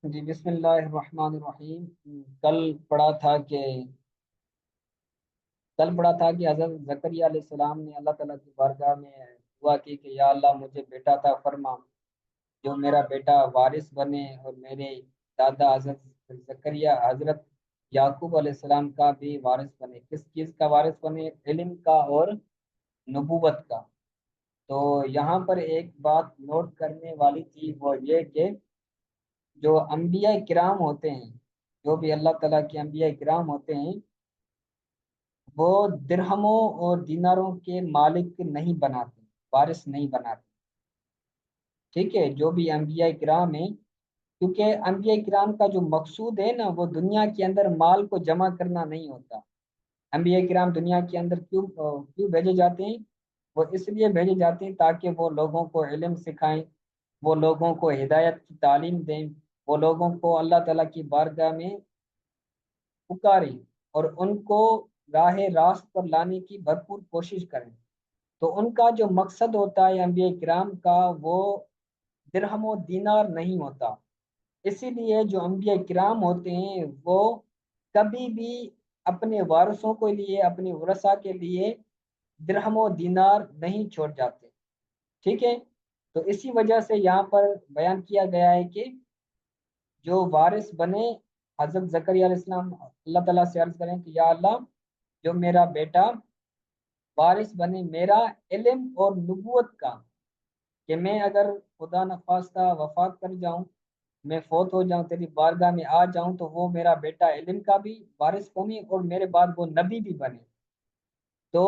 جی بسم اللہ الرحمن الرحیم۔ کل پڑھا تھا کہ حضرت زکریا علیہ السلام نے اللہ تعالیٰ کی بارگاہ میں دعا کی کہ یا اللہ مجھے بیٹا عطا فرما، جو میرا بیٹا وارث بنے اور میرے دادا حضرت زکریا حضرت یعقوب علیہ السلام کا بھی وارث بنے۔ کس چیز کا وارث بنے؟ علم کا اور نبوت کا۔ تو یہاں پر ایک بات نوٹ کرنے والی تھی، وہ یہ کہ جو انبیاء کرام ہوتے ہیں، جو بھی اللہ تعالیٰ کے انبیاء کرام ہوتے ہیں، وہ درہموں اور دیناروں کے مالک نہیں بناتے، وارث نہیں بناتے۔ ٹھیک ہے، جو بھی انبیاء کرام ہیں، کیونکہ انبیاء کرام کا جو مقصود ہے نا، وہ دنیا کے اندر مال کو جمع کرنا نہیں ہوتا۔ انبیاء کرام دنیا کے اندر کیوں بھیجے جاتے ہیں؟ وہ اس لیے بھیجے جاتے ہیں تاکہ وہ لوگوں کو علم سکھائیں، وہ لوگوں کو ہدایت کی تعلیم دیں، وہ لوگوں کو اللہ تعالیٰ کی بارگاہ میں پکاریں اور ان کو راہ راست پر لانے کی بھرپور کوشش کریں۔ تو ان کا جو مقصد ہوتا ہے انبیاء کرام کا، وہ درہم و دینار نہیں ہوتا۔ اسی لیے جو انبیاء کرام ہوتے ہیں وہ کبھی بھی اپنے وارثوں کے لیے، اپنے ورثہ کے لیے درہم و دینار نہیں چھوڑ جاتے۔ ٹھیک ہے، تو اسی وجہ سے یہاں پر بیان کیا گیا ہے کہ جو وارث بنے، حضرت زکریا علیہ السلام اللہ تعالیٰ سے عرض کریں کہ یا اللہ جو میرا بیٹا وارث بنے میرا علم اور نبوت کا، کہ میں اگر خدا نخواستہ وفات کر جاؤں، میں فوت ہو جاؤں، تیری بارگاہ میں آ جاؤں، تو وہ میرا بیٹا علم کا بھی وارث بنے اور میرے بعد وہ نبی بھی بنے۔ تو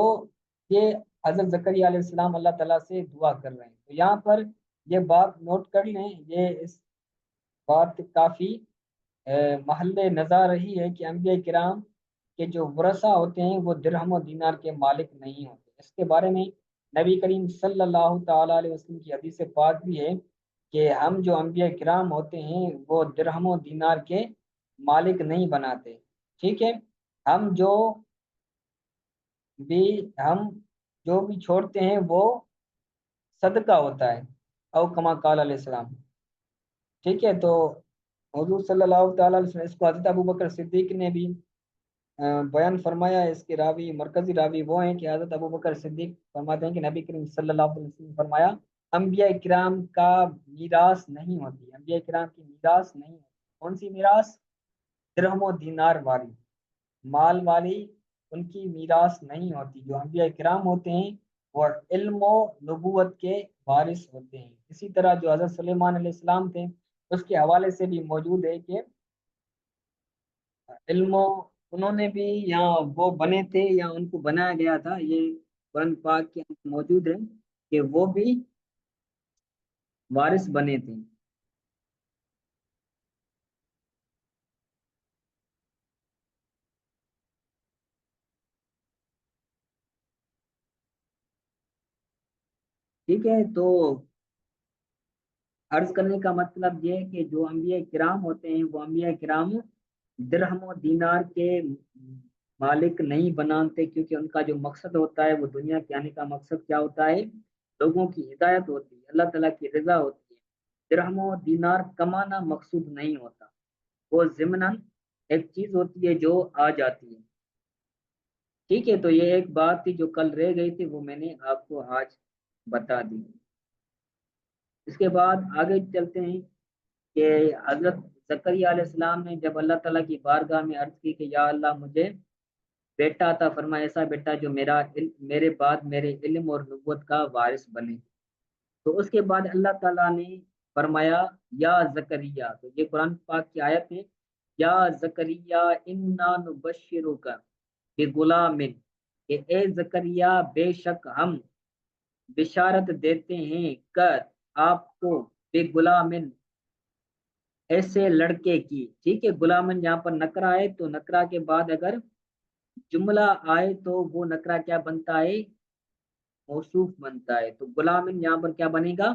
یہ حضرت زکریا علیہ السلام اللہ تعالیٰ سے دعا کر رہے ہیں۔ تو یہاں پر یہ بات نوٹ کر لیں، یہ اس بات کافی محل نظر رہی ہے کہ انبیاء کرام کے جو ورثہ ہوتے ہیں وہ درہم و دینار کے مالک نہیں ہوتے۔ اس کے بارے میں نبی کریم صلی اللہ تعالیٰ علیہ وسلم کی حدیث پاک بھی ہے کہ ہم جو انبیاء کرام ہوتے ہیں وہ درہم و دینار کے مالک نہیں بناتے۔ ٹھیک ہے، ہم جو بھی ہم جو بھی چھوڑتے ہیں وہ صدقہ ہوتا ہے، او کما قال علیہ السلام۔ ٹھیک ہے، تو حضور صلی اللہ تعالیٰ علیہ وسلم، اس کو حضرت ابو بکر صدیق نے بھی بیان فرمایا ہے۔ اس کے راوی، مرکزی راوی وہ ہیں کہ حضرت ابو بکر صدیق فرماتے ہیں کہ نبی کریم صلی اللہ علیہ وسلم نے فرمایا انبیاء کرام کا میراث نہیں ہوتی، انبیاء کرام کی میراث نہیں ہوتی۔ کون سی میراث؟ درہم و دینار والی، مال والی ان کی میراث نہیں ہوتی۔ جو انبیاء کرام ہوتے ہیں وہ علم و نبوت کے وارث ہوتے ہیں۔ اسی طرح جو حضرت سلیمان علیہ السلام تھے، اس کے حوالے سے بھی موجود ہے کہ علم انہوں نے بھی، یا وہ بنے تھے یا ان کو بنایا گیا تھا، یہ قرآن پاک کے اندر موجود ہے کہ وہ بھی وارث بنے تھے۔ ٹھیک ہے، تو عرض کرنے کا مطلب یہ ہے کہ جو انبیاء کرام ہوتے ہیں وہ انبیاء کرام درہم و دینار کے مالک نہیں بناتے، کیونکہ ان کا جو مقصد ہوتا ہے وہ دنیا کے آنے کا مقصد کیا ہوتا ہے؟ لوگوں کی ہدایت ہوتی ہے، اللہ تعالیٰ کی رضا ہوتی ہے۔ درہم و دینار کمانا مقصود نہیں ہوتا، وہ ضمناً ایک چیز ہوتی ہے جو آ جاتی ہے۔ ٹھیک ہے، تو یہ ایک بات تھی جو کل رہ گئی تھی، وہ میں نے آپ کو آج بتا دی۔ اس کے بعد آگے چلتے ہیں کہ حضرت زکریا علیہ السلام نے جب اللہ تعالیٰ کی بارگاہ میں عرض کی کہ یا اللہ مجھے بیٹا عطا فرما، ایسا بیٹا جو میرے بعد میرے علم اور نبوت کا وارث بنے۔ تو اس کے بعد اللہ تعالیٰ نے فرمایا یا زکریا، تو یہ قرآن پاک کی آیت ہے، یا زکریا انا نبشرک بغلام، کہ اے زکریا بے شک ہم بشارت دیتے ہیں کر آپ کو بے غلامن، ایسے لڑکے کی۔ ٹھیک ہے، غلامن یہاں پر نکرہ ہے، تو نکرہ کے بعد اگر جملہ آئے تو وہ نکرہ کیا بنتا ہے؟ موصوف بنتا ہے۔ تو غلامن یہاں پر کیا بنے گا؟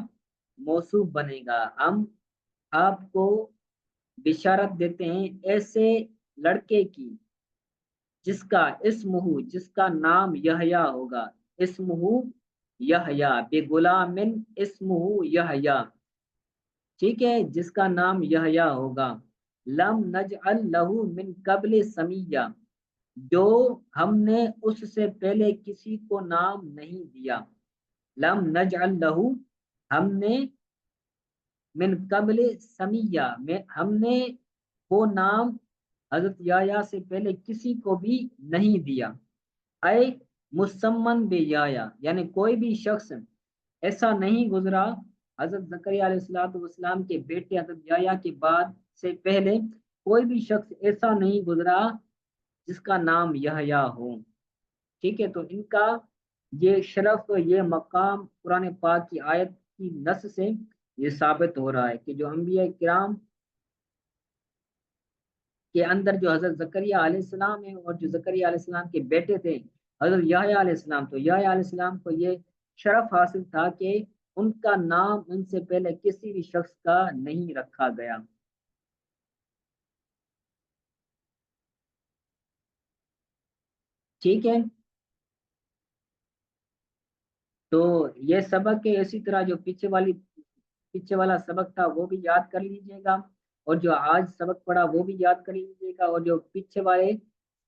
موصوف بنے گا۔ ہم آپ کو بشارت دیتے ہیں ایسے لڑکے کی جس کا جس کا نام یحییٰ ہوگا، اسمہ یحییٰ، بغلام اسمہ یحییٰ۔ ٹھیک ہے، جس کا نام یحییٰ ہوگا۔ لم نجعل لہو من قبل سمیہ، جو ہم نے اس سے پہلے کسی کو نام نہیں دیا۔ لم نجعل لہو، ہم نے، من قبل سمیہ، میں ہم نے وہ نام حضرت یحییٰ سے پہلے کسی کو بھی نہیں دیا۔ اے مسمن بے یحییٰ، یعنی کوئی بھی شخص ایسا نہیں گزرا حضرت زکریا علیہ السلام کے بیٹے حضرت یحییٰ کے بعد سے پہلے کوئی بھی شخص ایسا نہیں گزرا جس کا نام یحییٰ ہو۔ ٹھیک ہے، تو ان کا یہ شرف، یہ مقام قرآن پاک کی آیت کی نص سے یہ ثابت ہو رہا ہے کہ جو انبیاء کرام کے اندر جو حضرت زکریا علیہ السلام ہے، اور جو زکریا علیہ السلام کے بیٹے تھے حضرت یحییٰ علیہ السلام، تو یحییٰ علیہ السلام کو یہ شرف حاصل تھا کہ ان کا نام ان سے پہلے کسی بھی شخص کا نہیں رکھا گیا۔ ٹھیک ہے، تو یہ سبق ہے، اسی طرح جو پیچھے والا سبق تھا وہ بھی یاد کر لیجئے گا، اور جو آج سبق پڑھا وہ بھی یاد کر لیجئے گا، اور جو پیچھے والے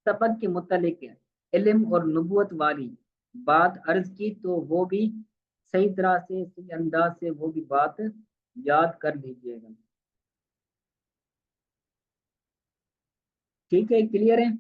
سبق کے متعلق علم اور نبوت والی بات عرض کی تو وہ بھی صحیح طرح سے، صحیح انداز سے وہ بھی بات یاد کر لیجئے گا۔ ٹھیک ہے، کلیئر ہے؟